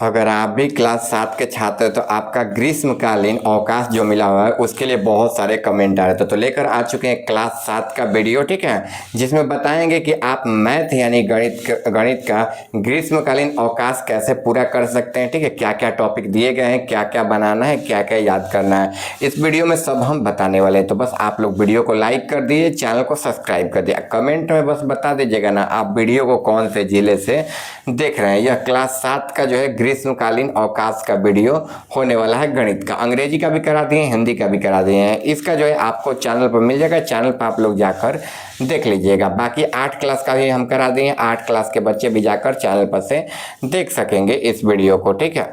अगर आप भी क्लास 7 के छात्र हैं तो आपका ग्रीष्मकालीन अवकाश जो मिला हुआ है उसके लिए बहुत सारे कमेंट आ रहे थे, तो लेकर आ चुके हैं क्लास 7 का वीडियो, ठीक है, जिसमें बताएंगे कि आप मैथ यानी गणित का ग्रीष्मकालीन अवकाश कैसे पूरा कर सकते हैं। ठीक है, क्या क्या टॉपिक दिए गए हैं, क्या क्या बनाना है, क्या क्या याद करना है, इस वीडियो में सब हम बताने वाले हैं। तो बस आप लोग वीडियो को लाइक कर दिए, चैनल को सब्सक्राइब कर दिया, कमेंट में बस बता दीजिएगा ना आप वीडियो को कौन से जिले से देख रहे हैं। यह क्लास 7 का जो है ग्रीष्मकालीन अवकाश का वीडियो होने वाला है। गणित का अंग्रेजी का भी करा दिए, हिंदी का भी करा दिए हैं। इसका जो है आपको चैनल पर मिल जाएगा, चैनल पर आप लोग जाकर देख लीजिएगा। बाकी 8 क्लास का भी हम करा दिए, 8 क्लास के बच्चे भी जाकर चैनल पर से देख सकेंगे इस वीडियो को। ठीक है,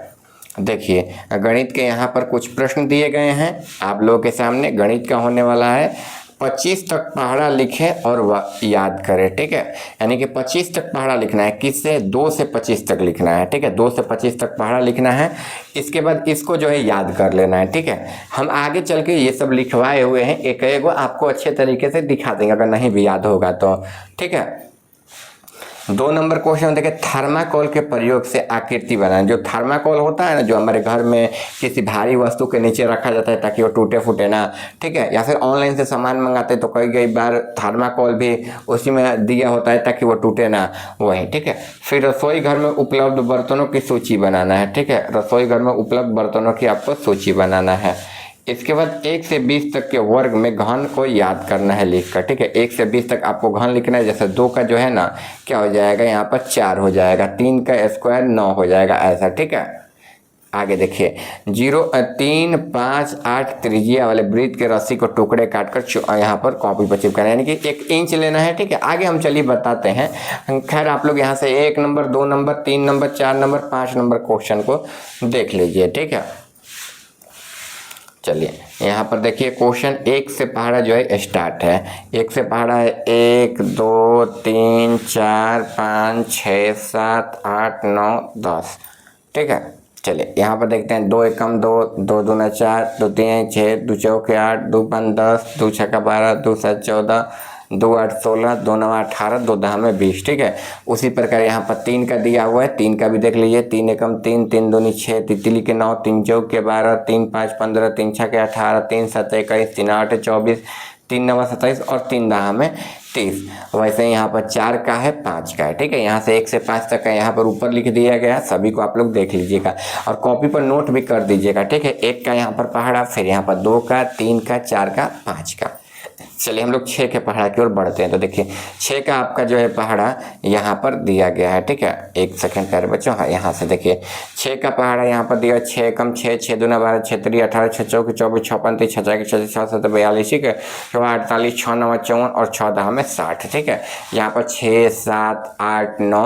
देखिए गणित के यहाँ पर कुछ प्रश्न दिए गए हैं आप लोगों के सामने। गणित का होने वाला है 25 तक पहाड़ा लिखें और याद करें। ठीक है, यानी कि 25 तक पहाड़ा लिखना है, किससे 2 से 25 तक लिखना है। ठीक है, 2 से 25 तक पहाड़ा लिखना है, इसके बाद इसको जो है याद कर लेना है। ठीक है, हम आगे चल के ये सब लिखवाए हुए हैं, एक एक आपको अच्छे तरीके से दिखा देंगे अगर नहीं भी याद होगा तो। ठीक है, 2 नंबर क्वेश्चन देखिए, थर्माकोल के प्रयोग से आकृति बनाएं। जो थर्माकोल होता है ना, जो हमारे घर में किसी भारी वस्तु के नीचे रखा जाता है ताकि वो टूटे फूटे ना। ठीक है, या फिर ऑनलाइन से सामान मंगाते हैं तो कई बार थर्माकोल भी उसी में दिया होता है ताकि वो टूटे ना, वही। ठीक है, फिर रसोई घर में उपलब्ध बर्तनों की सूची बनाना है। ठीक है, रसोई घर में उपलब्ध बर्तनों की आपको सूची बनाना है। इसके बाद 1 से 20 तक के वर्ग में घन को याद करना है लिखकर। ठीक है, 1 से 20 तक आपको घन लिखना है। जैसे 2 का जो है ना क्या हो जाएगा, यहाँ पर 4 हो जाएगा, 3 का स्क्वायर 9 हो जाएगा, ऐसा। ठीक है, आगे देखिए 0 3 5 8 त्रिज्या वाले वृत्त के रस्सी को टुकड़े काटकर यहाँ पर कॉपी पर चिपकाना है, यानी कि 1 इंच लेना है। ठीक है, आगे हम चलिए बताते हैं। खैर आप लोग यहाँ से 1 number 2 number 3 number 4 number 5 number question को देख लीजिए। ठीक है, चलिए यहाँ पर देखिए क्वेश्चन 1 से पहाड़ा जो है स्टार्ट है। 1 से पहाड़ा है 1 2 3 4 5 6 7 8 9 10। ठीक है, चलिए यहाँ पर देखते हैं 2 एकम 2 2 दूना 4 2 3 6 2 चौके 8 2 5 10 2 छक्का 12 2 7 14 2 8 16 2 9 18 2 10 में 20। ठीक है, उसी प्रकार यहाँ पर 3 का दिया हुआ है, 3 का भी देख लीजिए। 3 एकम 3 3 दूनी 6 तितली के 9 3 चौक के 12 3 5 15 3 6 के 18 3 7 21 3 8 24 3 9 27 और 3 10 में 30। वैसे ही यहाँ पर 4 का है 5 का है। ठीक है, यहाँ से 1 से 5 तक का यहाँ पर ऊपर लिख दिया गया, सभी को आप लोग देख लीजिएगा और कॉपी पर नोट भी कर दीजिएगा। ठीक है, 1 का यहाँ पर पहाड़ा, फिर यहाँ पर 2 का 3 का 4 का 5 का। चलिए हम लोग 6 के पहाड़ा की ओर बढ़ते हैं। तो देखिए 6 का आपका जो है पहाड़ा यहाँ पर दिया गया है। ठीक है, 1 सेकंड प्यारे बच्चों। हाँ, यहाँ से देखिए 6 का पहाड़ा यहाँ पर दिया 6 कम 6 6 दूना 12 6 3 18 6 चौके 24 6 35 6 6 6 6 7 42। ठीक है, 6 48 6 9 54 और 6 10 में 60। ठीक है, यहाँ पर 6 7 8 9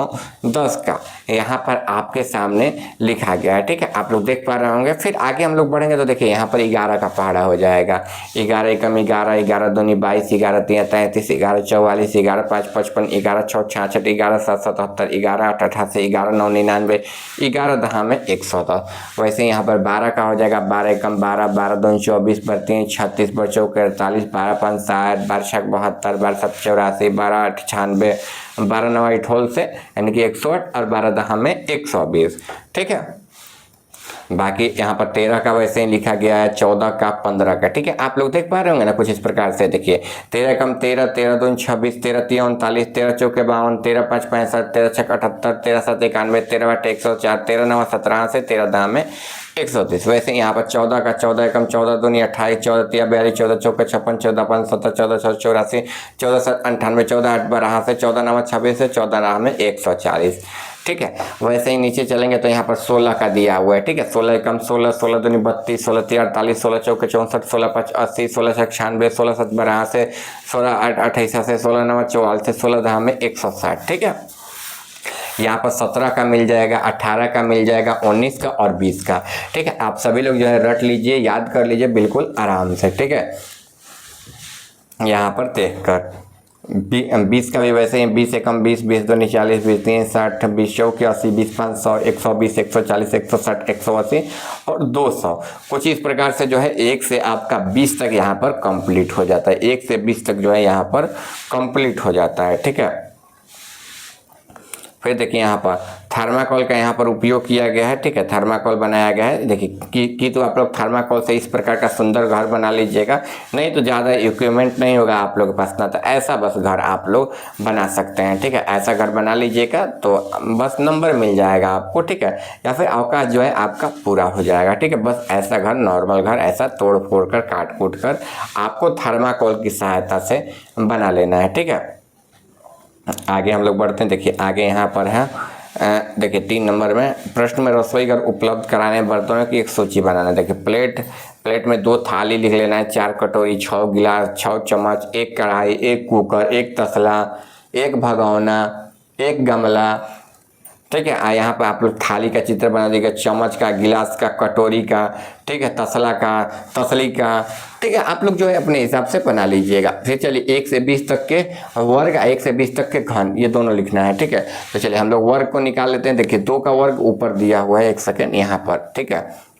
10 का यहाँ पर आपके सामने लिखा गया है। ठीक है, आप लोग देख पा रहे होंगे। फिर आगे हम लोग बढ़ेंगे तो देखिए यहाँ पर 11 का पहाड़ा हो जाएगा। 11 एकम 11 11 दूनी 22 11 3 33 11 44 11 5 55 11 6 66 11 7 77 11 8 88 11 9 99 11 10 में 110। वैसे यहाँ पर 12 का हो जाएगा। 12 एकम 12 12 दूनी 24 12 3 36 12 चौके 48 12 5 60 12 6 72 12 7 84 12 8 96 12 9 8 से यानी कि 108 और 12 10 में 120। ठीक है, बाकी यहाँ पर 13 का वैसे ही लिखा गया है, 14 का 15 का। ठीक है, आप लोग देख पा रहे होंगे ना कुछ इस प्रकार से। देखिए 13 कम 13 13 दून 26 13 3 39 13 चौके 52 13 5 65 13 6 78 13 7 91 13 8 104 13 9 17 से 13 10 में 130। वैसे यहाँ पर 14 का 14 एकम 14 दूनी 28 14 3 42 14 चौके 56 14 5 17 14 6 84 14 7 98 14 8 12 से 14 9 26 से 14 9 में 140। ठीक है, वैसे ही नीचे चलेंगे तो यहाँ पर 16 का दिया हुआ है। ठीक है, 16 एकम 16 16 दूनी 32 16 3 48 16 चौके 64 16 5 80 16 6 96 16 7 12 से 16 8 28 से 16 9 44 से 16 10 में 160। ठीक है, यहाँ पर 17 का मिल जाएगा, 18 का मिल जाएगा, 19 का और 20 का। ठीक है, आप सभी लोग जो है रट लीजिए, याद कर लीजिए बिल्कुल आराम से। ठीक है, यहाँ पर देख कर 20 का भी वैसे ही 20 एकम 20 20 दूनी 40 20 3 60 20 चौके 80 20 5 100 120 140 160 180 और 200। कुछ इस प्रकार से जो है 1 से आपका 20 तक यहाँ पर कंप्लीट हो जाता है। 1 से 20 तक जो है यहाँ पर कंप्लीट हो जाता है। ठीक है, फिर देखिए यहाँ पर थर्माकोल का यहाँ पर उपयोग किया गया है, ठीक है, थर्माकोल बनाया गया है। देखिए कि तो आप लोग थर्माकोल से इस प्रकार का सुंदर घर बना लीजिएगा, नहीं तो ज़्यादा इक्विपमेंट नहीं होगा आप लोग के पास ना, तो ऐसा बस घर आप लोग बना सकते हैं, ठीक है। ऐसा घर बना लीजिएगा तो बस नंबर मिल जाएगा आपको, ठीक है, या फिर अवकाश जो है आपका पूरा हो जाएगा, ठीक है। बस ऐसा घर, नॉर्मल घर ऐसा तोड़ फोड़ कर काट कूट कर आपको थर्माकोल की सहायता से बना लेना है, ठीक है। आगे हम लोग बढ़ते हैं। देखिए आगे यहाँ पर है, देखिए 3 नंबर में प्रश्न में रसोई घर उपलब्ध कराने बर्तनों की एक सूची बनाना। देखिए प्लेट में 2 थाली लिख लेना है, 4 कटोरी, 6 गिलास, 6 चम्मच, 1 कढ़ाई, 1 कुकर, 1 तसला, 1 भगोना, 1 गमला, ठीक है। यहाँ पर आप लोग थाली का चित्र बना दीजिएगा, चम्मच का, गिलास का, कटोरी का, ठीक है, तसला का, तसली का, ठीक है। आप लोग जो है अपने हिसाब से बना लीजिएगा। फिर चलिए 1 से 20 तक के वर्ग, 1 से 20 तक के घन, ये दोनों लिखना है, ठीक है। तो चलिए हम लोग वर्ग को निकाल लेते हैं। देखिए 2 का वर्ग ऊपर दिया हुआ है, 1 सेकेंड यहाँ पर, ठीक है।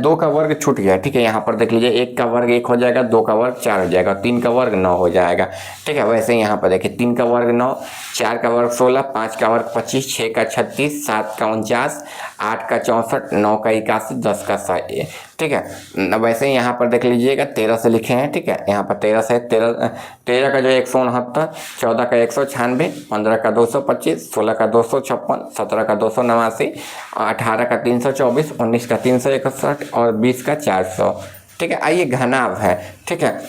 2 का वर्ग छूट गया, ठीक है। यहाँ पर देख लीजिए 1 का वर्ग 1 हो जाएगा, 2 का वर्ग 4 हो जाएगा, 3 का वर्ग 9 हो जाएगा, ठीक है। वैसे यहाँ पर देखिए 3 का वर्ग 9, 4 का वर्ग 16, 5 का वर्ग 25, 6 का 36, 7 का 49, 8 का 64, 9 का 81, 10 का 100, ठीक है। वैसे ही यहाँ पर देख लीजिएगा 13 से लिखे हैं, ठीक है। यहाँ पर 13 से 13 का जो है 169, 14 का 196, 15 का 225, 16 का 256, 17 का 289, 18 का 324, 19 का 361 और 20 का 400, ठीक है। आइए घनाभ है, ठीक है,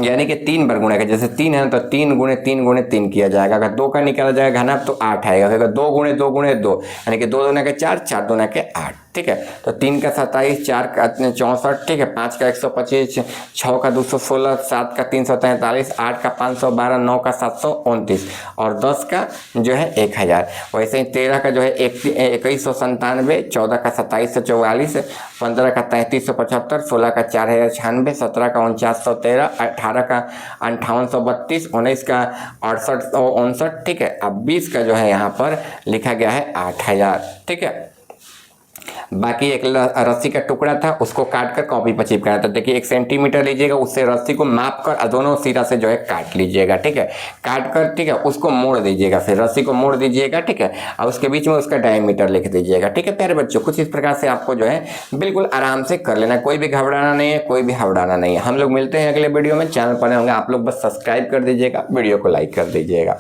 यानी कि 3 बरगुणे का, जैसे 3 है तो 3 गुणे 3 गुणे 3 किया जाएगा। अगर 2 का निकाला जाएगा घनाभ तो 8 आएगा। अगर 2 गुणे 2 गुणे 2 यानी कि 2 दूना के 4, 4 दूना के 8, ठीक है। तो 3 का 27, 4 का 64, ठीक है, 5 का 125, 6 का 216, 7 का 343, 8 का 512, 9 का 729 और 10 का जो है 1000। वैसे ही 13 का जो है 2197, 14 का 2744, 15 का 3375, 16 का 4096, 17 का 4913, 18 का 5832, 19 का 6859, ठीक है। अब 20 का जो है यहाँ पर लिखा गया है 8000, ठीक है। बाकी एक रस्सी का टुकड़ा था, उसको काट कर कॉपी पर चिपकाना था। देखिए 1 सेंटीमीटर लीजिएगा, उससे रस्सी को माप कर दोनों सिरा से जो है काट लीजिएगा, ठीक है। काट कर, ठीक है, उसको मोड़ दीजिएगा, फिर रस्सी को मोड़ दीजिएगा, ठीक है, और उसके बीच में उसका डायमीटर लिख दीजिएगा, ठीक है। प्यारे बच्चों कुछ इस प्रकार से आपको जो है बिल्कुल आराम से कर लेना, कोई भी घबराना नहीं है, कोई भी हबड़ाना नहीं है। हम लोग मिलते हैं अगले वीडियो में। चैनल पर होंगे आप लोग बस सब्सक्राइब कर दीजिएगा, वीडियो को लाइक कर दीजिएगा।